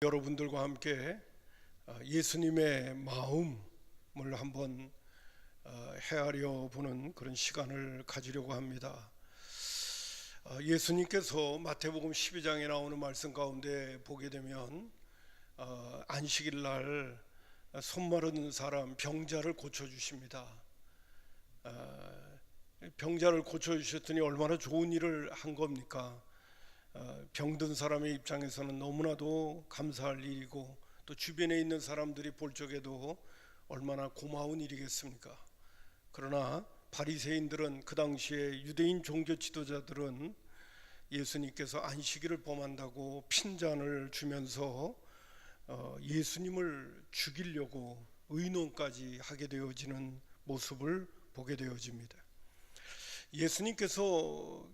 여러분들과 함께 예수님의 마음을 한번 헤아려 보는 그런 시간을 가지려고 합니다. 예수님께서 마태복음 12장에 나오는 말씀 가운데 보게 되면 안식일 날 손 마른 사람 병자를 고쳐주십니다. 병자를 고쳐주셨더니 얼마나 좋은 일을 한 겁니까? 병든 사람의 입장에서는 너무나도 감사할 일이고 또 주변에 있는 사람들이 볼 적에도 얼마나 고마운 일이겠습니까? 그러나 바리새인들은, 그 당시에 유대인 종교 지도자들은 예수님께서 안식일을 범한다고 핀잔을 주면서 예수님을 죽이려고 의논까지 하게 되어지는 모습을 보게 되어집니다. 예수님께서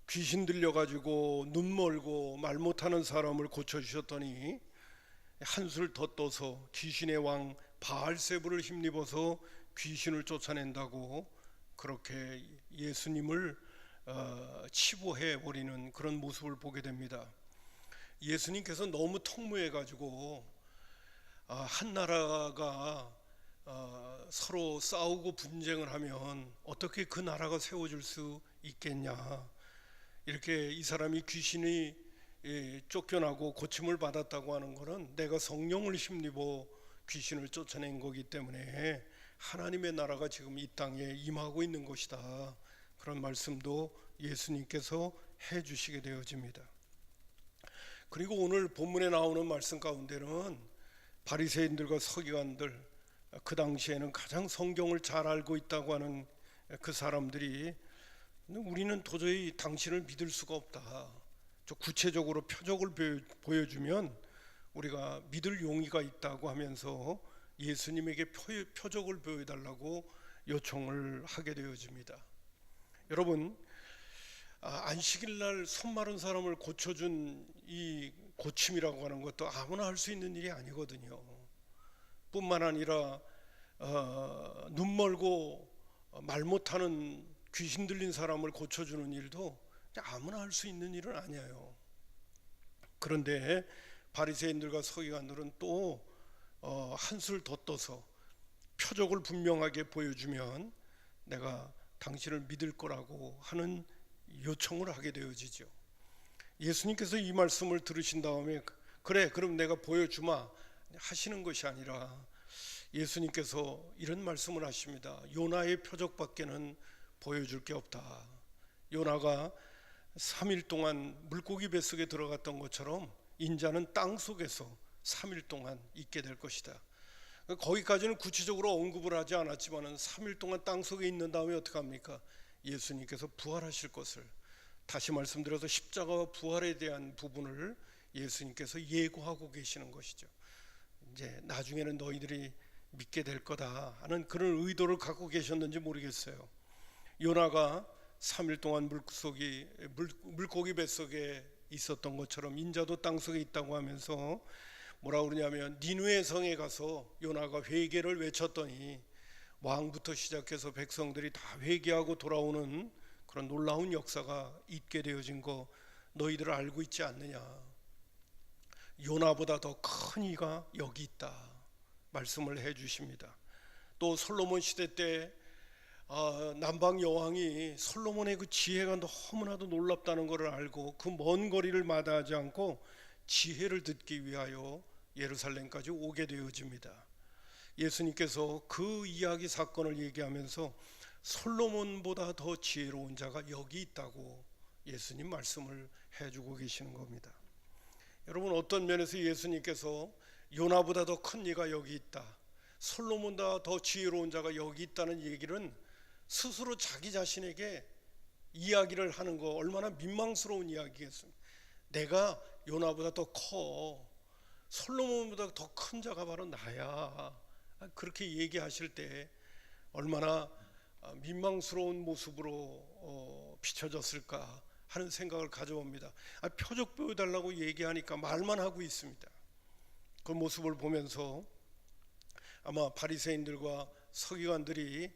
귀신 들려가지고 눈 멀고 말 못하는 사람을 고쳐주셨더니 한술 더 떠서 귀신의 왕 바알세불을 힘입어서 귀신을 쫓아낸다고 그렇게 예수님을 치부해 버리는 그런 모습을 보게 됩니다. 예수님께서 너무 통무해가지고 한 나라가 서로 싸우고 분쟁을 하면 어떻게 그 나라가 세워질 수 있겠냐, 이렇게 이 사람이 귀신이 쫓겨나고 고침을 받았다고 하는 것은 내가 성령을 힘입어 귀신을 쫓아낸 거기 때문에 하나님의 나라가 지금 이 땅에 임하고 있는 것이다, 그런 말씀도 예수님께서 해주시게 되어집니다. 그리고 오늘 본문에 나오는 말씀 가운데는 바리새인들과 서기관들, 그 당시에는 가장 성경을 잘 알고 있다고 하는 그 사람들이 우리는 도저히 당신을 믿을 수가 없다, 구체적으로 표적을 보여주면 우리가 믿을 용의가 있다고 하면서 예수님에게 표적을 보여달라고 요청을 하게 되어집니다. 여러분, 안식일 날 손 마른 사람을 고쳐준 이 고침이라고 하는 것도 아무나 할 수 있는 일이 아니거든요. 뿐만 아니라 눈 멀고 말 못하는 귀신 들린 사람을 고쳐주는 일도 아무나 할 수 있는 일은 아니에요. 그런데 바리새인들과 서기관들은 또 한술 더 떠서 표적을 분명하게 보여주면 내가 당신을 믿을 거라고 하는 요청을 하게 되어지죠. 예수님께서 이 말씀을 들으신 다음에 그래, 그럼 내가 보여주마 하시는 것이 아니라 예수님께서 이런 말씀을 하십니다. 요나의 표적밖에는 보여줄 게 없다. 요나가 3일 동안 물고기 뱃속에 들어갔던 것처럼 인자는 땅 속에서 3일 동안 있게 될 것이다. 거기까지는 구체적으로 언급을 하지 않았지만 3일 동안 땅 속에 있는 다음에 어떻게 합니까? 예수님께서 부활하실 것을, 다시 말씀드려서 십자가와 부활에 대한 부분을 예수님께서 예고하고 계시는 것이죠. 이제 나중에는 너희들이 믿게 될 거다 하는 그런 의도를 갖고 계셨는지 모르겠어요. 요나가 3일 동안 물고기 뱃속에 있었던 것처럼 인자도 땅속에 있다고 하면서 뭐라 그러냐면 니느웨 성에 가서 요나가 회개를 외쳤더니 왕부터 시작해서 백성들이 다 회개하고 돌아오는 그런 놀라운 역사가 있게 되어진 거 너희들 알고 있지 않느냐. 요나보다 더 큰 이가 여기 있다 말씀을 해 주십니다. 또 솔로몬 시대 때 남방 여왕이 솔로몬의 그 지혜가 너무나도 놀랍다는 것을 알고 그 먼 거리를 마다하지 않고 지혜를 듣기 위하여 예루살렘까지 오게 되어집니다. 예수님께서 그 이야기 사건을 얘기하면서 솔로몬보다 더 지혜로운 자가 여기 있다고 예수님 말씀을 해주고 계시는 겁니다. 여러분, 어떤 면에서 예수님께서 요나보다 더 큰 이가 여기 있다, 솔로몬보다 더 지혜로운 자가 여기 있다는 얘기는 스스로 자기 자신에게 이야기를 하는 거 얼마나 민망스러운 이야기겠습니까? 내가 요나보다 더 커, 솔로몬보다 더 큰 자가 바로 나야, 그렇게 얘기하실 때 얼마나 민망스러운 모습으로 비춰졌을까 하는 생각을 가져옵니다. 표적 보여달라고 얘기하니까 말만 하고 있습니다. 그 모습을 보면서 아마 바리새인들과 서기관들이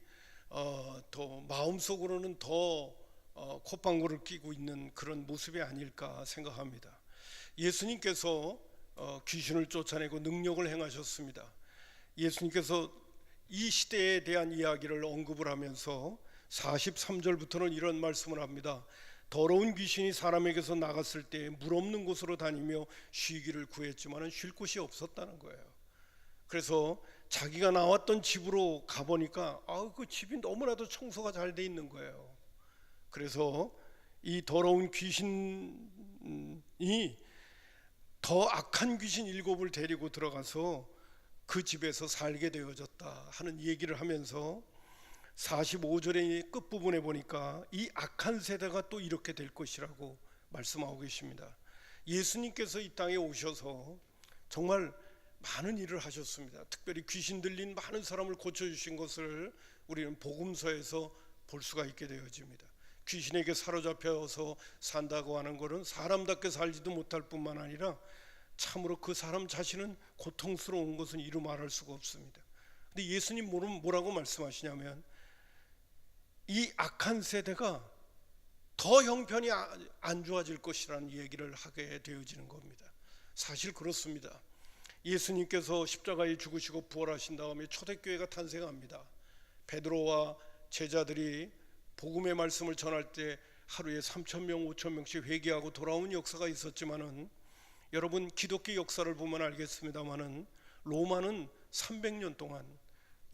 더 마음속으로는 더 콧방울을 끼고 있는 그런 모습이 아닐까 생각합니다. 예수님께서 귀신을 쫓아내고 능력을 행하셨습니다. 예수님께서 이 시대에 대한 이야기를 언급을 하면서 43절부터는 이런 말씀을 합니다. 더러운 귀신이 사람에게서 나갔을 때 물 없는 곳으로 다니며 쉬기를 구했지만 쉴 곳이 없었다는 거예요. 그래서 자기가 나왔던 집으로 가보니까 그 집이 너무나도 청소가 잘 돼 있는 거예요. 그래서 이 더러운 귀신이 더 악한 귀신 7을 데리고 들어가서 그 집에서 살게 되어졌다 하는 얘기를 하면서 45절의 끝부분에 보니까 이 악한 세대가 또 이렇게 될 것이라고 말씀하고 계십니다. 예수님께서 이 땅에 오셔서 정말 많은 일을 하셨습니다. 특별히 귀신 들린 많은 사람을 고쳐주신 것을 우리는 복음서에서 볼 수가 있게 되어집니다. 귀신에게 사로잡혀서 산다고 하는 것은 사람답게 살지도 못할 뿐만 아니라 참으로 그 사람 자신은 고통스러운 것은 이루 말할 수가 없습니다. 근데 예수님 뭐라고 말씀하시냐면 이 악한 세대가 더 형편이 안 좋아질 것이라는 얘기를 하게 되어지는 겁니다. 사실 그렇습니다. 예수님께서 십자가에 죽으시고 부활하신 다음에 초대교회가 탄생합니다. 베드로와 제자들이 복음의 말씀을 전할 때 하루에 3,000명, 5,000명씩 회개하고 돌아온 역사가 있었지만은 여러분 기독교 역사를 보면 알겠습니다만은 로마는 300년 동안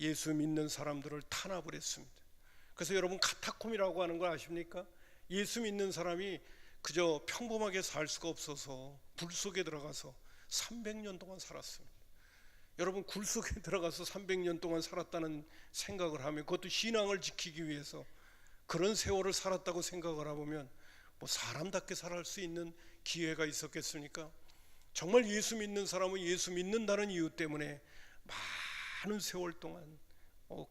예수 믿는 사람들을 탄압을 했습니다. 그래서 여러분 카타콤이라고 하는 걸 아십니까? 예수 믿는 사람이 그저 평범하게 살 수가 없어서 굴 속에 들어가서 300년 동안 살았습니다. 여러분 굴 속에 들어가서 300년 동안 살았다는 생각을 하면 그것도 신앙을 지키기 위해서 그런 세월을 살았다고 생각을 해보면 뭐 사람답게 살아갈 수 있는 기회가 있었겠습니까? 정말 예수 믿는 사람은 예수 믿는다는 이유 때문에 많은 세월 동안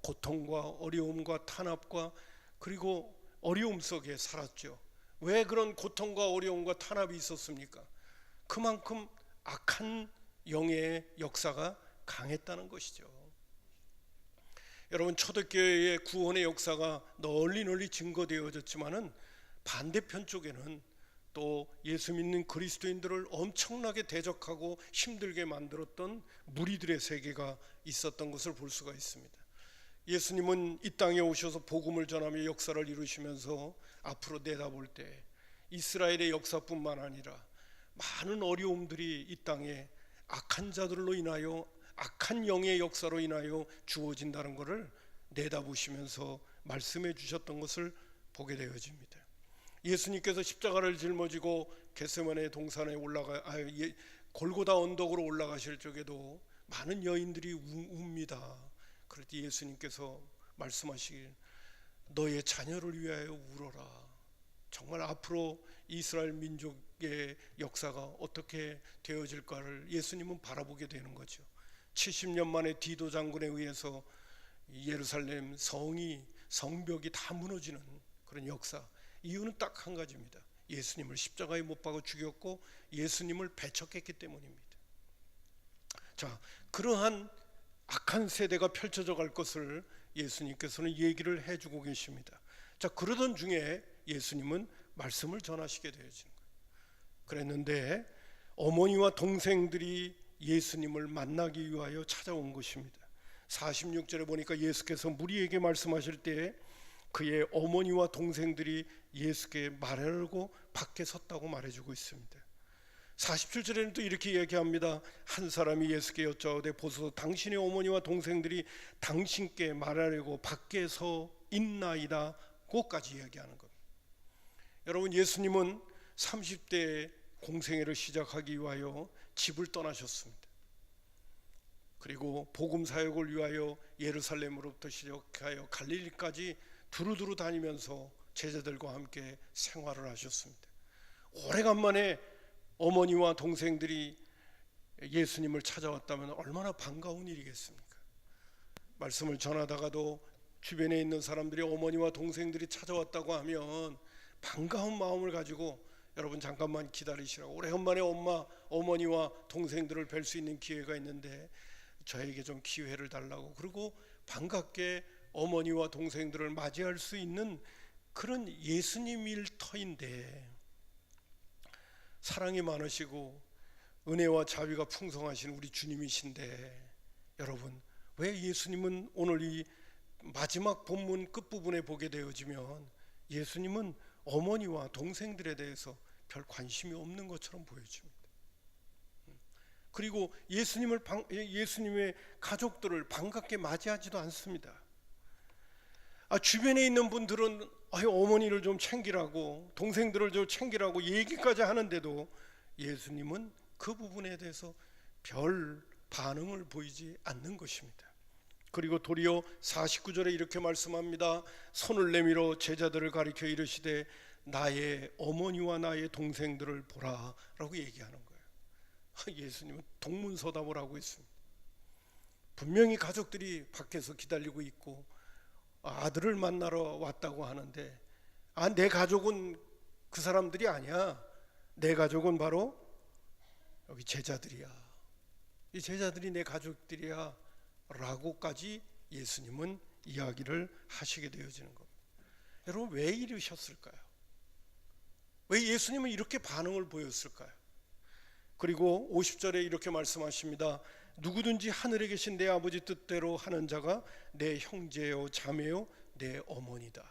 고통과 어려움과 탄압과 그리고 어려움 속에 살았죠. 왜 그런 고통과 어려움과 탄압이 있었습니까? 그만큼 악한 영의 역사가 강했다는 것이죠. 여러분 초대교회의 구원의 역사가 널리 증거되어졌지만은 반대편 쪽에는 또 예수 믿는 그리스도인들을 엄청나게 대적하고 힘들게 만들었던 무리들의 세계가 있었던 것을 볼 수가 있습니다. 예수님은 이 땅에 오셔서 복음을 전하며 역사를 이루시면서 앞으로 내다볼 때 이스라엘의 역사뿐만 아니라 많은 어려움들이 이 땅에 악한 자들로 인하여 악한 영의 역사로 인하여 주어진다는 것을 내다보시면서 말씀해 주셨던 것을 보게 되어집니다. 예수님께서 십자가를 짊어지고 겟세마네 동산에 골고다 언덕으로 올라가실 적에도 많은 여인들이 웁니다. 그럴 때 예수님께서 말씀하시길 너의 자녀를 위하여 울어라. 정말 앞으로 이스라엘 민족의 역사가 어떻게 되어질까를 예수님은 바라보게 되는 거죠. 70년 만에 디도 장군에 의해서 예루살렘 성벽이 다 무너지는 그런 역사. 이유는 딱 한 가지입니다. 예수님을 십자가에 못 박아 죽였고 예수님을 배척했기 때문입니다. 자, 그러한 악한 세대가 펼쳐져 갈 것을 예수님께서는 얘기를 해주고 계십니다. 자, 그러던 중에 예수님은 말씀을 전하시게 되어진 거예요. 그랬는데 어머니와 동생들이 예수님을 만나기 위하여 찾아온 것입니다. 46절에 보니까 예수께서 무리에게 말씀하실 때 그의 어머니와 동생들이 예수께 말하려고 밖에 섰다고 말해주고 있습니다. 47절에는 또 이렇게 얘기합니다. 한 사람이 예수께 여짜오되 보소서 당신의 어머니와 동생들이 당신께 말하려고 밖에 서 있나이다 고까지 이야기하는 겁니다. 여러분 예수님은 30대에 공생애를 시작하기 위하여 집을 떠나셨습니다. 그리고 복음 사역을 위하여 예루살렘으로부터 시작하여 갈릴리까지 두루두루 다니면서 제자들과 함께 생활을 하셨습니다. 오래간만에 어머니와 동생들이 예수님을 찾아왔다면 얼마나 반가운 일이겠습니까? 말씀을 전하다가도 주변에 있는 사람들이 어머니와 동생들이 찾아왔다고 하면 반가운 마음을 가지고 여러분 잠깐만 기다리시라고, 오래간만에 어머니와 동생들을 뵐 수 있는 기회가 있는데 저에게 좀 기회를 달라고, 그리고 반갑게 어머니와 동생들을 맞이할 수 있는 그런 예수님 일터인데 사랑이 많으시고 은혜와 자비가 풍성하신 우리 주님이신데, 여러분, 왜 예수님은 오늘 이 마지막 본문 끝부분에 보게 되어지면 예수님은 어머니와 동생들에 대해서 별 관심이 없는 것처럼 보여집니다. 그리고 예수님의 가족들을 반갑게 맞이하지도 않습니다. 주변에 있는 분들은 어머니를 좀 챙기라고, 동생들을 좀 챙기라고 얘기까지 하는데도 예수님은 그 부분에 대해서 별 반응을 보이지 않는 것입니다. 그리고 도리어 49절에 이렇게 말씀합니다. 손을 내밀어 제자들을 가리켜 이르시되 나의 어머니와 나의 동생들을 보라 라고 얘기하는 거예요. 예수님은 동문서답을 하고 있습니다. 분명히 가족들이 밖에서 기다리고 있고 아들을 만나러 왔다고 하는데, 내 가족은 그 사람들이 아니야. 내 가족은 바로 여기 제자들이야. 이 제자들이 내 가족들이야 라고까지 예수님은 이야기를 하시게 되어지는 겁니다. 여러분, 왜 이러셨을까요? 왜 예수님은 이렇게 반응을 보였을까요? 그리고 50절에 이렇게 말씀하십니다. 누구든지 하늘에 계신 내 아버지 뜻대로 하는 자가 내 형제요 자매요 내 어머니다.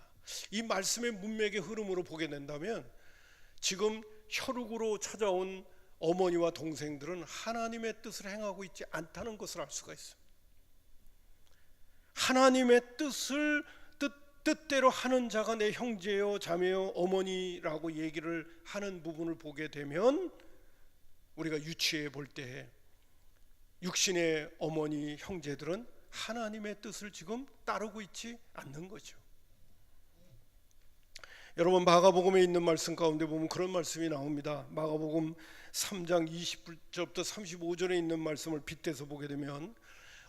이 말씀의 문맥의 흐름으로 보게 된다면 지금 혈육으로 찾아온 어머니와 동생들은 하나님의 뜻을 행하고 있지 않다는 것을 알 수가 있습니다. 하나님의 뜻대로 하는 자가 내 형제요 자매요 어머니라고 얘기를 하는 부분을 보게 되면, 우리가 유추해 볼 때 육신의 어머니 형제들은 하나님의 뜻을 지금 따르고 있지 않는 거죠. 여러분, 마가복음에 있는 말씀 가운데 보면 그런 말씀이 나옵니다. 마가복음 3장 20절부터 35절에 있는 말씀을 빗대서 보게 되면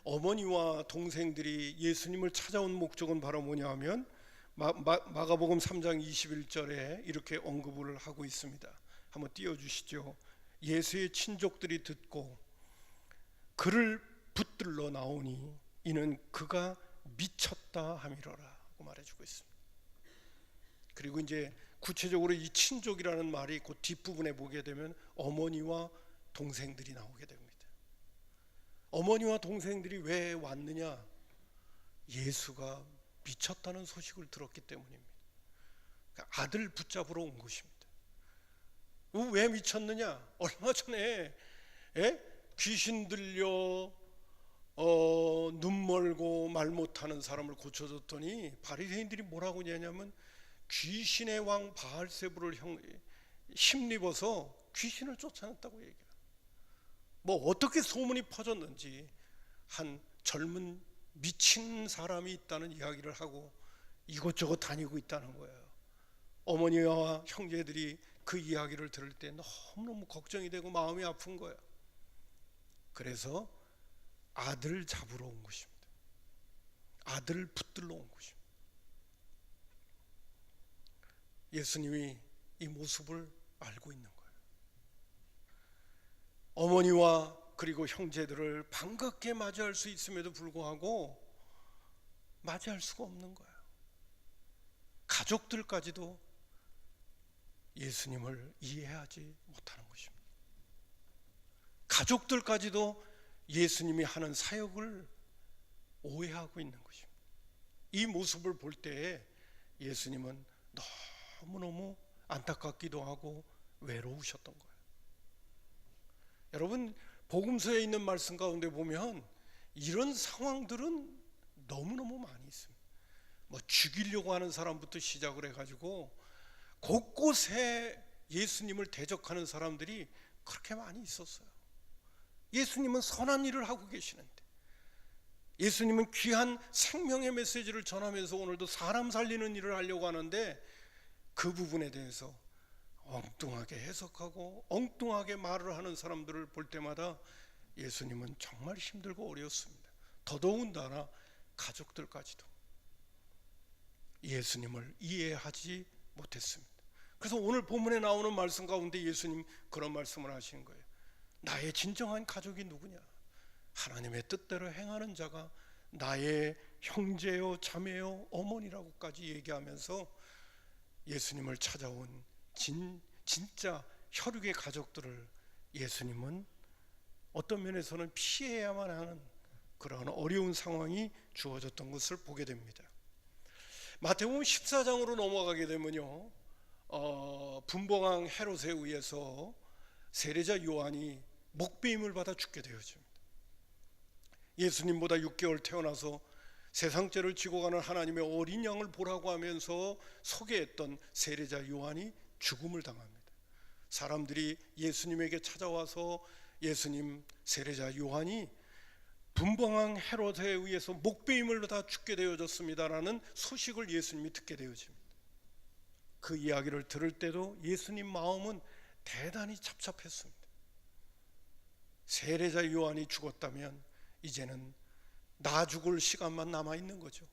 어머니와 동생들이 예수님을 찾아온 목적은 바로 뭐냐 하면 마가복음 3장 21절에 이렇게 언급을 하고 있습니다. 한번 띄워주시죠. 예수의 친족들이 듣고 그를 붙들러 나오니 이는 그가 미쳤다 함이로라 하고 말해주고 있습니다. 그리고 이제 구체적으로 이 친족이라는 말이 그 뒷부분에 보게 되면 어머니와 동생들이 나오게 됩니다. 어머니와 동생들이 왜 왔느냐? 예수가 미쳤다는 소식을 들었기 때문입니다. 그러니까 아들 붙잡으러 온 것입니다. 왜 미쳤느냐? 얼마 전에 귀신 들려 눈 멀고 말 못하는 사람을 고쳐줬더니 바리새인들이 뭐라고 하냐면 귀신의 왕 바알세부를 힘입어서 귀신을 쫓아냈다고 얘기해요. 뭐 어떻게 소문이 퍼졌는지 한 젊은 미친 사람이 있다는 이야기를 하고 이곳저곳 다니고 있다는 거예요. 어머니와 형제들이 그 이야기를 들을 때 너무너무 걱정이 되고 마음이 아픈 거예요. 그래서 아들 잡으러 온 것입니다. 아들을 붙들러 온 것입니다. 예수님이 이 모습을 알고 있는 거예요. 어머니와 그리고 형제들을 반갑게 맞이할 수 있음에도 불구하고 맞이할 수가 없는 거예요. 가족들까지도 예수님을 이해하지 못하는 것입니다. 가족들까지도 예수님이 하는 사역을 오해하고 있는 것입니다. 이 모습을 볼 때 예수님은 너무너무 안타깝기도 하고 외로우셨던 거예요. 여러분, 복음서에 있는 말씀 가운데 보면 이런 상황들은 너무너무 많이 있습니다. 뭐 죽이려고 하는 사람부터 시작을 해가지고 곳곳에 예수님을 대적하는 사람들이 그렇게 많이 있었어요. 예수님은 선한 일을 하고 계시는데, 예수님은 귀한 생명의 메시지를 전하면서 오늘도 사람 살리는 일을 하려고 하는데 그 부분에 대해서 엉뚱하게 해석하고 엉뚱하게 말을 하는 사람들을 볼 때마다 예수님은 정말 힘들고 어려웠습니다. 더더군다나 가족들까지도 예수님을 이해하지 못했습니다. 그래서 오늘 본문에 나오는 말씀 가운데 예수님 그런 말씀을 하시는 거예요. 나의 진정한 가족이 누구냐? 하나님의 뜻대로 행하는 자가 나의 형제요 자매요 어머니라고까지 얘기하면서 예수님을 찾아온 진짜 혈육의 가족들을 예수님은 어떤 면에서는 피해야만 하는 그러한 어려운 상황이 주어졌던 것을 보게 됩니다. 마태복음 14장으로 넘어가게 되면요, 분봉왕 헤롯에 의해서 세례자 요한이 목배임을 받아 죽게 되어집니다. 예수님보다 6개월 태어나서 세상죄를 지고 가는 하나님의 어린 양을 보라고 하면서 소개했던 세례자 요한이 죽음을 당합니다. 사람들이 예수님에게 찾아와서 예수님, 세례자 요한이 분봉왕 헤롯에 의해서 목배임을 받아 죽게 되어졌습니다라는 소식을 예수님이 듣게 되어집니다. 그 이야기를 들을 때도 예수님 마음은 대단히 착잡했습니다. 세례자 요한이 죽었다면 이제는 나 죽을 시간만 남아있는 거죠.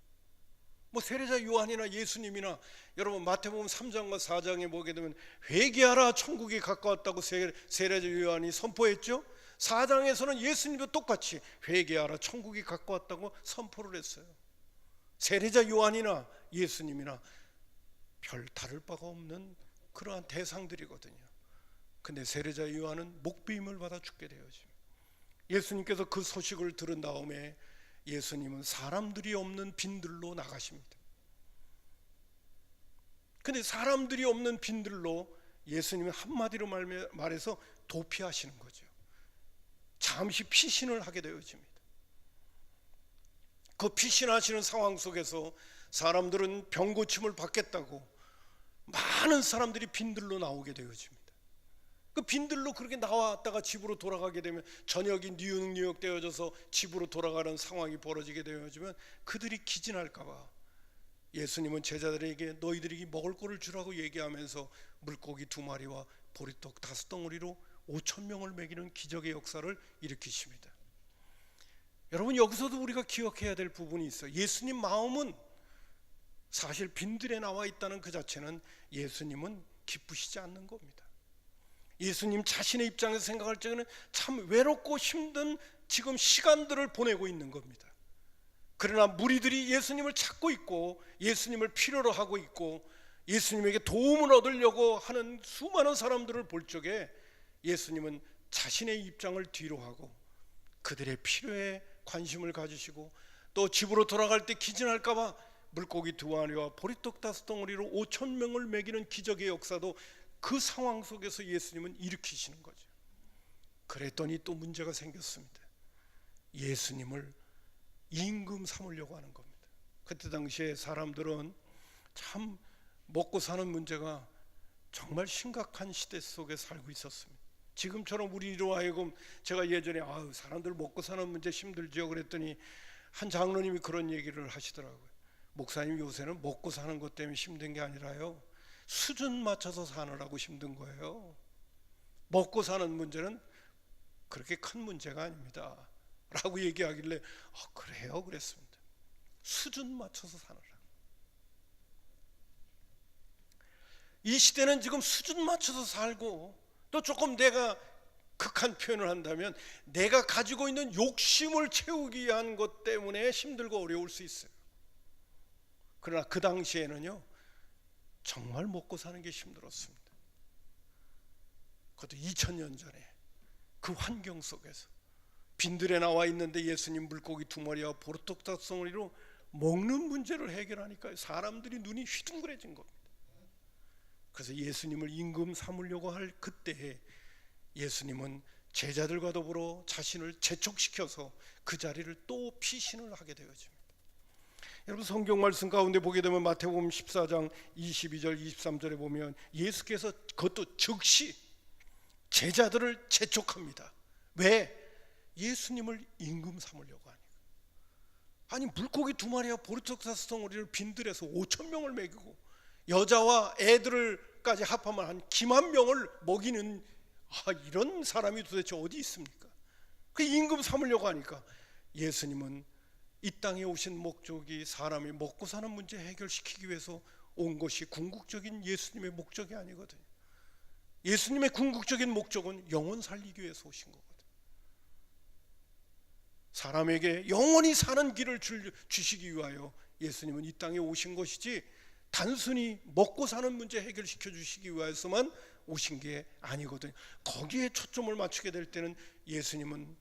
뭐 세례자 요한이나 예수님이나 여러분 마태복음 3장과 4장에 보게 되면 회개하라 천국이 가까웠다고 세례자 요한이 선포했죠. 4장에서는 예수님도 똑같이 회개하라 천국이 가까웠다고 선포를 했어요. 세례자 요한이나 예수님이나 별 다를 바가 없는 그러한 대상들이거든요. 근데 세례자 요한은 목배임을 받아 죽게 되어집니다. 예수님께서 그 소식을 들은 다음에 예수님은 사람들이 없는 빈들로 나가십니다. 근데 사람들이 없는 빈들로 예수님은 한마디로 말해서 도피하시는 거죠. 잠시 피신을 하게 되어집니다. 그 피신하시는 상황 속에서 사람들은 병고침을 받겠다고 많은 사람들이 빈들로 나오게 되어집니다. 그 빈들로 그렇게 나왔다가 집으로 돌아가게 되면 저녁이 뉘욕 되어져서 집으로 돌아가는 상황이 벌어지게 되어지면 그들이 기진할까 봐 예수님은 제자들에게 너희들이 먹을 거를 주라고 얘기하면서 물고기 2마리와 보리떡 5덩어리로 5,000명을 먹이는 기적의 역사를 일으키십니다. 여러분, 여기서도 우리가 기억해야 될 부분이 있어요. 예수님 마음은 사실 빈들에 나와 있다는 그 자체는 예수님은 기쁘시지 않는 겁니다. 예수님 자신의 입장에서 생각할 적에는 참 외롭고 힘든 지금 시간들을 보내고 있는 겁니다. 그러나 무리들이 예수님을 찾고 있고 예수님을 필요로 하고 있고 예수님에게 도움을 얻으려고 하는 수많은 사람들을 볼 적에 예수님은 자신의 입장을 뒤로 하고 그들의 필요에 관심을 가지시고 또 집으로 돌아갈 때 기진할까 봐 물고기 2마리와 보리떡 5덩어리로 5,000명을 먹이는 기적의 역사도 그 상황 속에서 예수님은 일으키시는 거죠. 그랬더니 또 문제가 생겼습니다. 예수님을 임금 삼으려고 하는 겁니다. 그때 당시에 사람들은 참 먹고 사는 문제가 정말 심각한 시대 속에 살고 있었습니다. 지금처럼 우리로 하여금 제가 예전에 사람들 먹고 사는 문제 힘들죠 그랬더니 한 장로님이 그런 얘기를 하시더라고요. 목사님, 요새는 먹고 사는 것 때문에 힘든 게 아니라요, 수준 맞춰서 사느라고 힘든 거예요. 먹고 사는 문제는 그렇게 큰 문제가 아닙니다 라고 얘기하길래 그래요? 그랬습니다. 수준 맞춰서 사느라. 이 시대는 지금 수준 맞춰서 살고 또 조금 내가 극한 표현을 한다면 내가 가지고 있는 욕심을 채우기 위한 것 때문에 힘들고 어려울 수 있어요. 그러나 그 당시에는요 정말 먹고 사는 게 힘들었습니다. 그것도 2000년 전에 그 환경 속에서 빈들에 나와 있는데 예수님 물고기 2마리와 보리떡 5덩어리로 먹는 문제를 해결하니까 사람들이 눈이 휘둥그레진 겁니다. 그래서 예수님을 임금 삼으려고 할 그때에 예수님은 제자들과 더불어 자신을 재촉시켜서 그 자리를 또 피신을 하게 되어집니다. 여러분, 성경 말씀 가운데 보게 되면 마태복음 14장 22절 23절에 보면 예수께서 그것도 즉시 제자들을 재촉합니다. 왜? 예수님을 임금 삼으려고 하니까. 아니, 물고기 2마리와 보리떡 5덩어리를 빈들에서 5,000명을 먹이고 여자와 애들을까지 합하면 한 기만 명을 먹이는 이런 사람이 도대체 어디 있습니까? 그 임금 삼으려고 하니까 예수님은 이 땅에 오신 목적이 사람이 먹고 사는 문제 해결시키기 위해서 온 것이 궁극적인 예수님의 목적이 아니거든요. 예수님의 궁극적인 목적은 영혼 살리기 위해서 오신 거거든요. 사람에게 영원히 사는 길을 주시기 위하여 예수님은 이 땅에 오신 것이지 단순히 먹고 사는 문제 해결시켜 주시기 위해서만 오신 게 아니거든요. 거기에 초점을 맞추게 될 때는 예수님은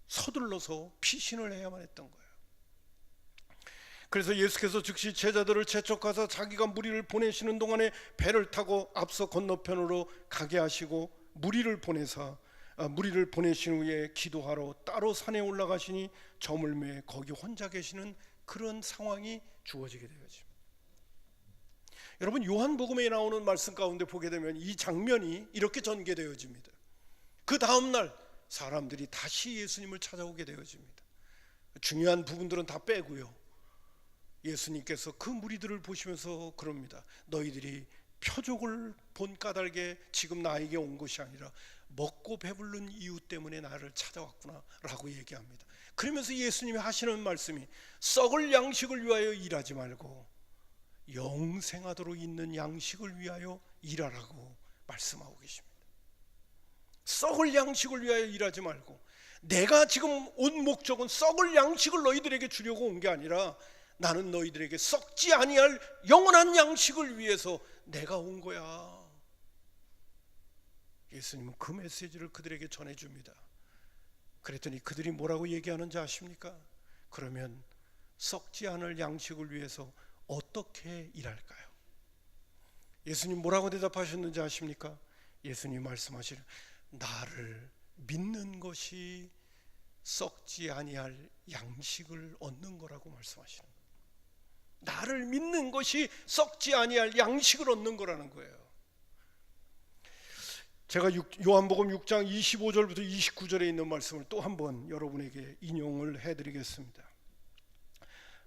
서둘러서 피신을 해야만 했던 거예요. 그래서 예수께서 즉시 제자들을 재촉하사 자기가 무리를 보내시는 동안에 배를 타고 앞서 건너편으로 가게 하시고 무리를 보내신 후에 기도하러 따로 산에 올라가시니 저물매에 거기 혼자 계시는 그런 상황이 주어지게 되어집니다. 여러분, 요한복음에 나오는 말씀 가운데 보게 되면 이 장면이 이렇게 전개되어집니다. 그 다음날 사람들이 다시 예수님을 찾아오게 되어집니다. 중요한 부분들은 다 빼고요. 예수님께서 그 무리들을 보시면서 그럽니다. 너희들이 표적을 본 까닭에 지금 나에게 온 것이 아니라 먹고 배부른 이유 때문에 나를 찾아왔구나 라고 얘기합니다. 그러면서 예수님이 하시는 말씀이 썩을 양식을 위하여 일하지 말고 영생하도록 있는 양식을 위하여 일하라고 말씀하고 계십니다. 썩을 양식을 위하여 일하지 말고, 내가 지금 온 목적은 썩을 양식을 너희들에게 주려고 온 게 아니라 나는 너희들에게 썩지 아니할 영원한 양식을 위해서 내가 온 거야. 예수님은 그 메시지를 그들에게 전해줍니다. 그랬더니 그들이 뭐라고 얘기하는지 아십니까? 그러면 썩지 않을 양식을 위해서 어떻게 일할까요? 예수님 뭐라고 대답하셨는지 아십니까? 예수님 말씀하시는 나를 믿는 것이 썩지 아니할 양식을 얻는 거라고 말씀하시는 거예요. 나를 믿는 것이 썩지 아니할 양식을 얻는 거라는 거예요. 제가 요한복음 6장 25절부터 29절에 있는 말씀을 또 한번 여러분에게 인용을 해드리겠습니다.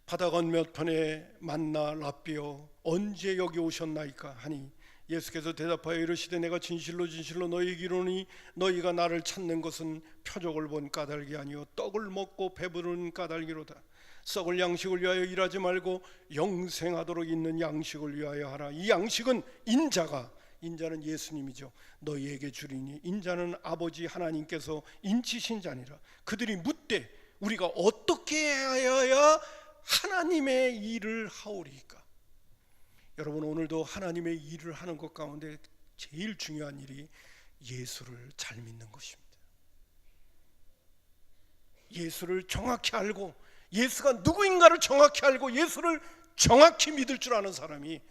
바다 건너편에 만나 랍비여 언제 여기 오셨나이까 하니 예수께서 대답하여 이르시되 내가 진실로 진실로 너희에게 이르노니 너희가 나를 찾는 것은 표적을 본 까닭이 아니요 떡을 먹고 배부른 까닭이로다. 썩을 양식을 위하여 일하지 말고 영생하도록 있는 양식을 위하여 하라. 이 양식은 인자는 예수님이죠. 너희에게 주리니 인자는 아버지 하나님께서 인치신 자니라. 그들이 묻되 우리가 어떻게 해야 하나님의 일을 하오리까? 여러분, 오늘도 하나님의 일을 하는 것 가운데 제일 중요한 일이 예수를 잘 믿는 것입니다. 예수를 정확히 알고, 예수가 누구인가를 정확히 알고 예수를 정확히 믿을 줄 아는 사람이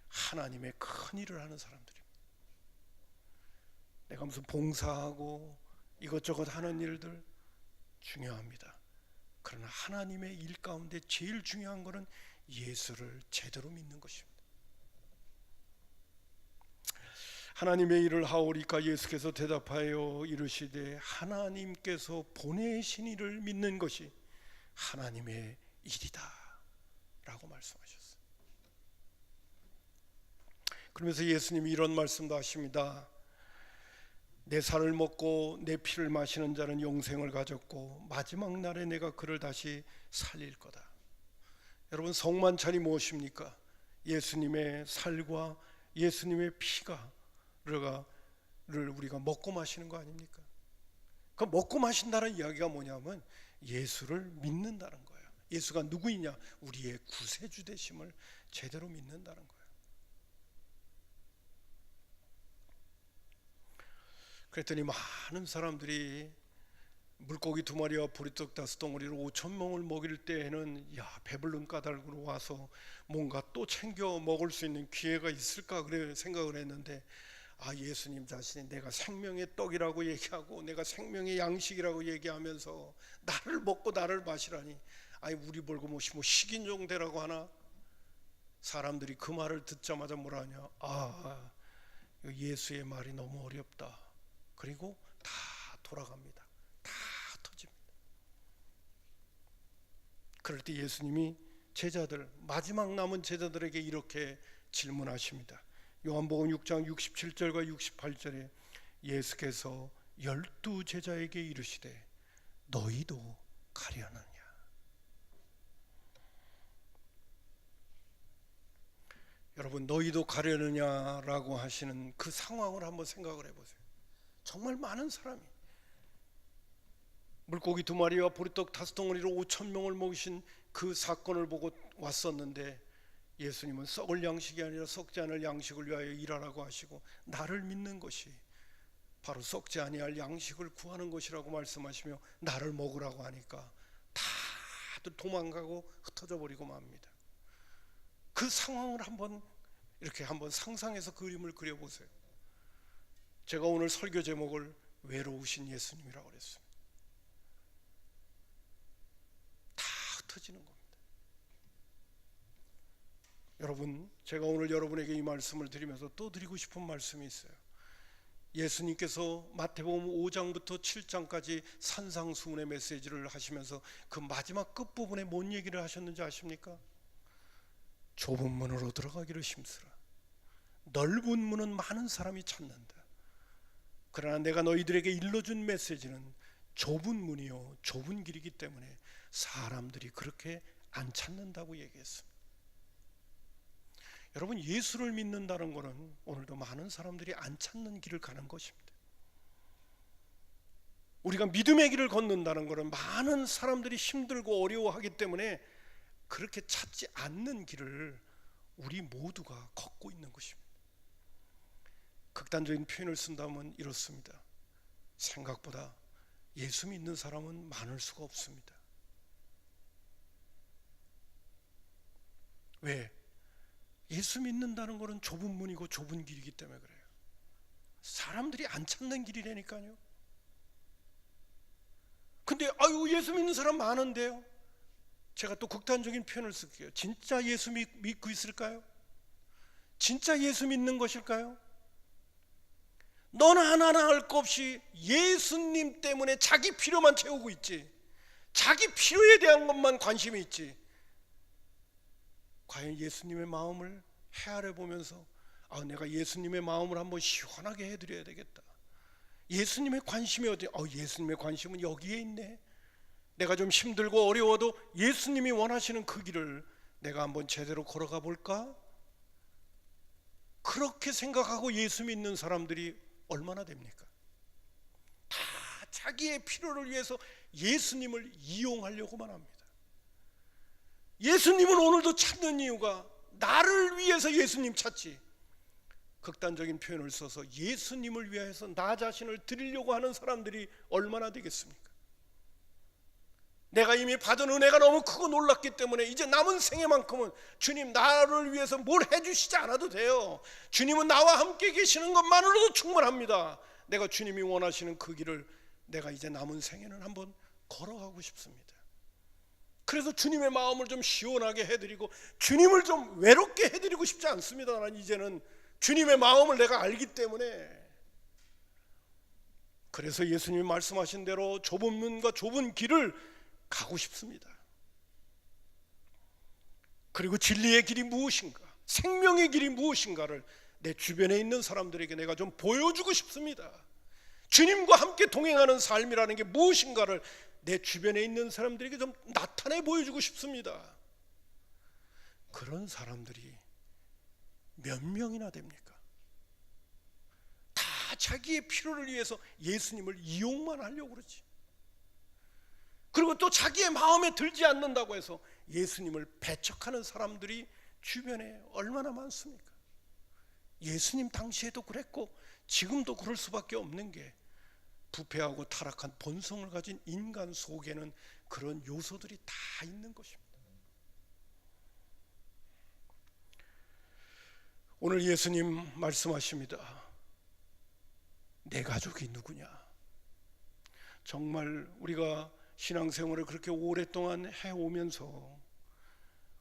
하나님의 큰 일을 하는 사람들입니다. 내가 무슨 봉사하고 이것저것 하는 일들 중요합니다. 그러나 하나님의 일 가운데 제일 중요한 것은 예수를 제대로 믿는 것입니다. 하나님의 일을 하오리까 예수께서 대답하여 이르시되 하나님께서 보내신 이를 믿는 것이 하나님의 일이다 라고 말씀하셨어요. 그러면서 예수님이 이런 말씀도 하십니다. 내 살을 먹고 내 피를 마시는 자는 영생을 가졌고 마지막 날에 내가 그를 다시 살릴 거다. 여러분, 성만찬이 무엇입니까? 예수님의 살과 예수님의 피가 우리가 먹고 마시는 거 아닙니까? 그 먹고 마신다는 이야기가 뭐냐면 예수를 믿는다는 거예요. 예수가 누구이냐? 우리의 구세주 되심을 제대로 믿는다는 거예요. 그랬더니 많은 사람들이 물고기 2마리와 보리떡 5덩어리로 5,000명을 먹일 때에는 배부른 까닭으로 와서 뭔가 또 챙겨 먹을 수 있는 기회가 있을까 그래 생각을 했는데, 예수님 자신이 내가 생명의 떡이라고 얘기하고 내가 생명의 양식이라고 얘기하면서 나를 먹고 나를 마시라니, 우리 보고 뭐 식인종 되라고 하나? 사람들이 그 말을 듣자마자 뭐라 하냐? 예수의 말이 너무 어렵다. 그리고 다 돌아갑니다. 다 터집니다. 그럴 때 예수님이 마지막 남은 제자들에게 이렇게 질문하십니다. 요한복음 6장 67절과 68절에 예수께서 12 제자에게 이르시되 너희도 가려느냐? 여러분, 너희도 가려느냐라고 하시는 그 상황을 한번 생각을 해보세요. 정말 많은 사람이 물고기 2마리와 보리떡 5덩어리로 5,000명을 먹이신 그 사건을 보고 왔었는데 예수님은 썩을 양식이 아니라 썩지 않을 양식을 위하여 일하라고 하시고 나를 믿는 것이 바로 썩지 아니할 양식을 구하는 것이라고 말씀하시며 나를 먹으라고 하니까 다들 도망가고 흩어져 버리고 맙니다. 그 상황을 한번 상상해서 그림을 그려보세요. 제가 오늘 설교 제목을 외로우신 예수님이라고 그랬습니다. 다 흩어지는 겁니다. 여러분, 제가 오늘 여러분에게 이 말씀을 드리면서 또 드리고 싶은 말씀이 있어요. 예수님께서 마태복음 5장부터 7장까지 산상수훈의 메시지를 하시면서 그 마지막 끝부분에 뭔 얘기를 하셨는지 아십니까? 좁은 문으로 들어가기를 힘쓰라. 넓은 문은 많은 사람이 찾는다. 그러나 내가 너희들에게 일러준 메시지는 좁은 문이요 좁은 길이기 때문에 사람들이 그렇게 안 찾는다고 얘기했습니다. 여러분, 예수를 믿는다는 것은 오늘도 많은 사람들이 안 찾는 길을 가는 것입니다. 우리가 믿음의 길을 걷는다는 것은 많은 사람들이 힘들고 어려워하기 때문에 그렇게 찾지 않는 길을 우리 모두가 걷고 있는 것입니다. 극단적인 표현을 쓴다면 이렇습니다. 생각보다 예수 믿는 사람은 많을 수가 없습니다. 왜? 예수 믿는다는 것은 좁은 문이고 좁은 길이기 때문에 그래요. 사람들이 안 찾는 길이라니까요. 근데 예수 믿는 사람 많은데요. 제가 또 극단적인 표현을 쓸게요. 진짜 예수 믿고 있을까요? 진짜 예수 믿는 것일까요? 너나 하나나 할 것 없이 예수님 때문에 자기 필요만 채우고 있지, 자기 필요에 대한 것만 관심이 있지, 과연 예수님의 마음을 헤아려 보면서 내가 예수님의 마음을 한번 시원하게 해드려야 되겠다. 예수님의 관심이 어디? 예수님의 관심은 여기에 있네. 내가 좀 힘들고 어려워도 예수님이 원하시는 그 길을 내가 한번 제대로 걸어가 볼까? 그렇게 생각하고 예수 믿는 사람들이 얼마나 됩니까? 다 자기의 필요를 위해서 예수님을 이용하려고만 합니다. 예수님은 오늘도 찾는 이유가 나를 위해서 예수님 찾지, 극단적인 표현을 써서 예수님을 위해서 나 자신을 드리려고 하는 사람들이 얼마나 되겠습니까? 내가 이미 받은 은혜가 너무 크고 놀랐기 때문에 이제 남은 생애만큼은 주님 나를 위해서 뭘 해주시지 않아도 돼요. 주님은 나와 함께 계시는 것만으로도 충분합니다. 내가 주님이 원하시는 그 길을 내가 이제 남은 생애는 한번 걸어가고 싶습니다. 그래서 주님의 마음을 좀 시원하게 해드리고 주님을 좀 외롭게 해드리고 싶지 않습니다. 난 이제는 주님의 마음을 내가 알기 때문에. 그래서 예수님이 말씀하신 대로 좁은 문과 좁은 길을 가고 싶습니다. 그리고 진리의 길이 무엇인가, 생명의 길이 무엇인가를 내 주변에 있는 사람들에게 내가 좀 보여주고 싶습니다. 주님과 함께 동행하는 삶이라는 게 무엇인가를 내 주변에 있는 사람들에게 좀 나타내 보여주고 싶습니다. 그런 사람들이 몇 명이나 됩니까? 다 자기의 필요를 위해서 예수님을 이용만 하려고 그러지. 그리고 또 자기의 마음에 들지 않는다고 해서 예수님을 배척하는 사람들이 주변에 얼마나 많습니까? 예수님 당시에도 그랬고 지금도 그럴 수밖에 없는 게 부패하고 타락한 본성을 가진 인간 속에는 그런 요소들이 다 있는 것입니다. 오늘 예수님 말씀하십니다. 내 가족이 누구냐? 정말 우리가 신앙생활을 그렇게 오랫동안 해오면서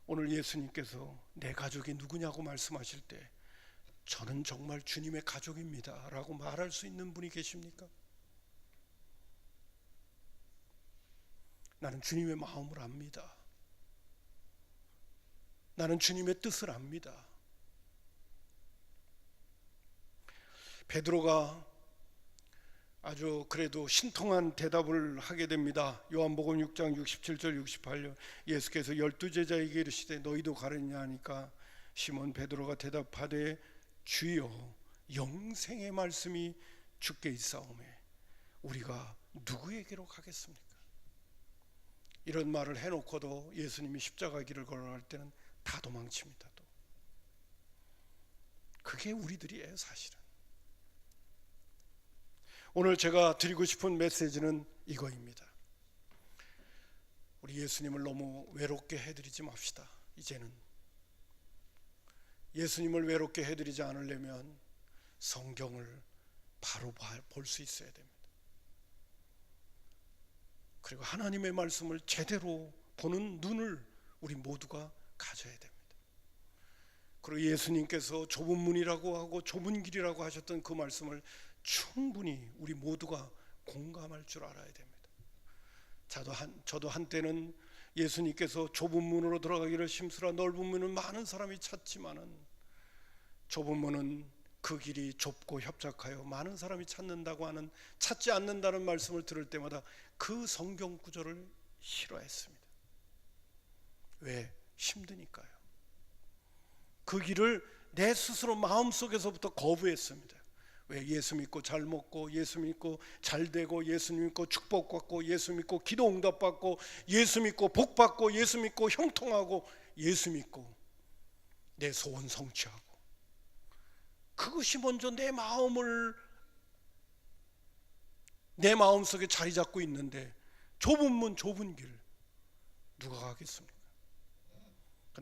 오늘 예수님께서 내 가족이 누구냐고 말씀하실 때 저는 정말 주님의 가족입니다 라고 말할 수 있는 분이 계십니까? 나는 주님의 마음을 압니다. 나는 주님의 뜻을 압니다. 베드로가 아주 그래도 신통한 대답을 하게 됩니다. 요한복음 6장 67절 68절 예수께서 12제자에게 이르시되 너희도 가느냐 하니까 시몬 베드로가 대답하되 주여 영생의 말씀이 주께 있사오매 우리가 누구에게로 가겠습니까? 이런 말을 해놓고도 예수님이 십자가 길을 걸어갈 때는 다 도망칩니다. 또 그게 우리들이에요, 사실은. 오늘 제가 드리고 싶은 메시지는 이거입니다. 우리 예수님을 너무 외롭게 해드리지 맙시다. 이제는 예수님을 외롭게 해드리지 않으려면 성경을 바로 볼 수 있어야 됩니다. 그리고 하나님의 말씀을 제대로 보는 눈을 우리 모두가 가져야 됩니다. 그리고 예수님께서 좁은 문이라고 하고 좁은 길이라고 하셨던 그 말씀을 충분히 우리 모두가 공감할 줄 알아야 됩니다. 저도 한때는 예수님께서 좁은 문으로 들어가기를 힘쓰라 넓은 문은 많은 사람이 찾지만은 좁은 문은 그 길이 좁고 협착하여 많은 사람이 찾지 않는다는 말씀을 들을 때마다 그 성경 구절을 싫어했습니다. 왜? 힘드니까요. 그 길을 내 스스로 마음속에서부터 거부했습니다. 왜? 예수 믿고 잘 먹고, 예수 믿고 잘 되고, 예수 믿고 축복받고, 예수 믿고 기도 응답받고, 예수 믿고 복받고, 예수 믿고 형통하고, 예수 믿고 내 소원 성취하고, 그것이 먼저 내 마음속에 자리 잡고 있는데 좁은 문 좁은 길 누가 가겠습니까?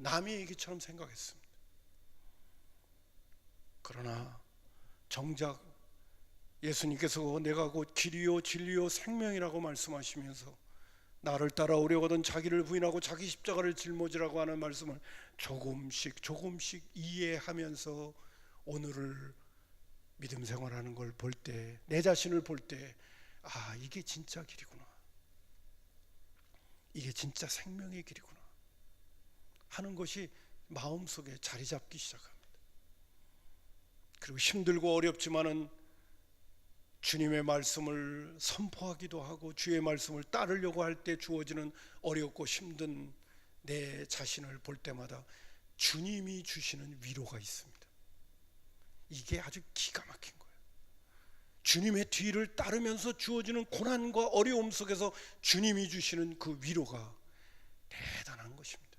남의 얘기처럼 생각했습니다. 그러나 정작 예수님께서 내가 곧 길이요 진리요 생명이라고 말씀하시면서 나를 따라오려거든 자기를 부인하고 자기 십자가를 짊어지라고 하는 말씀을 조금씩 이해하면서 오늘을 믿음 생활하는 걸 볼 때, 내 자신을 볼 때, 아, 이게 진짜 길이구나, 이게 진짜 생명의 길이구나 하는 것이 마음속에 자리 잡기 시작합니다. 그리고 힘들고 어렵지만은 주님의 말씀을 선포하기도 하고 주의 말씀을 따르려고 할 때 주어지는 어렵고 힘든 내 자신을 볼 때마다 주님이 주시는 위로가 있습니다. 이게 아주 기가 막힌 거예요. 주님의 뒤를 따르면서 주어지는 고난과 어려움 속에서 주님이 주시는 그 위로가 대단한 것입니다.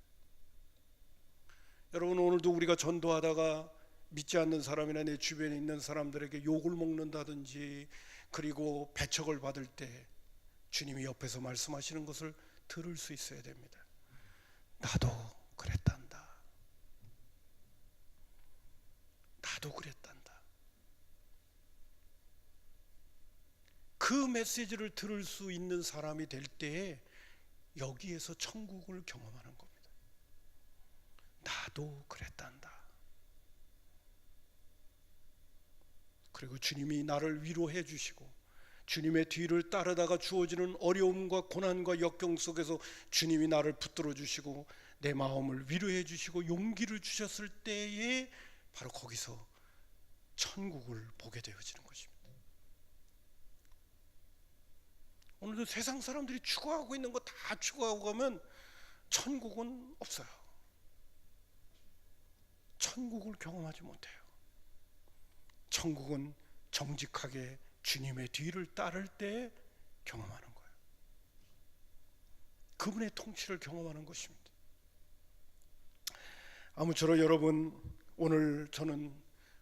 여러분, 오늘도 우리가 전도하다가 믿지 않는 사람이나 내 주변에 있는 사람들에게 욕을 먹는다든지 그리고 배척을 받을 때 주님이 옆에서 말씀하시는 것을 들을 수 있어야 됩니다. 나도 그랬단다. 나도 그랬단다. 그 메시지를 들을 수 있는 사람이 될 때에 여기에서 천국을 경험하는 겁니다. 나도 그랬단다. 그리고 주님이 나를 위로해 주시고 주님의 뒤를 따르다가 주어지는 어려움과 고난과 역경 속에서 주님이 나를 붙들어 주시고 내 마음을 위로해 주시고 용기를 주셨을 때에 바로 거기서 천국을 보게 되어지는 것입니다. 오늘도 세상 사람들이 추구하고 있는 거 다 추구하고 가면 천국은 없어요. 천국을 경험하지 못해요. 천국은 정직하게 주님의 뒤를 따를 때 경험하는 거예요. 그분의 통치를 경험하는 것입니다. 아무쪼록 여러분, 오늘 저는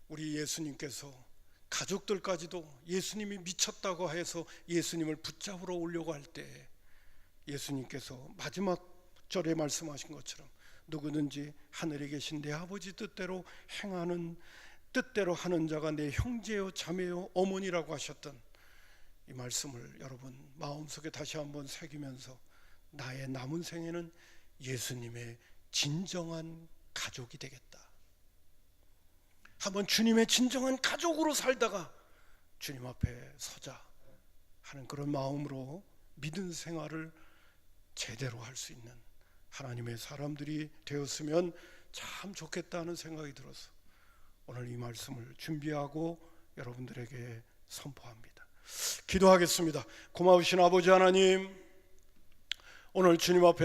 우리 예수님께서 가족들까지도 예수님이 미쳤다고 해서 예수님을 붙잡으러 오려고 할 때 예수님께서 마지막 절에 말씀하신 것처럼 누구든지 하늘에 계신 내 아버지 뜻대로 하는 자가 내 형제요 자매요 어머니라고 하셨던 이 말씀을 여러분 마음속에 다시 한번 새기면서 나의 남은 생에는 예수님의 진정한 가족이 되겠다. 한번 주님의 진정한 가족으로 살다가 주님 앞에 서자 하는 그런 마음으로 믿음 생활을 제대로 할 수 있는 하나님의 사람들이 되었으면 참 좋겠다는 생각이 들어서 오늘 이 말씀을 준비하고 여러분들에게 선포합니다. 기도하겠습니다. 고마우신 아버지 하나님, 오늘 주님 앞에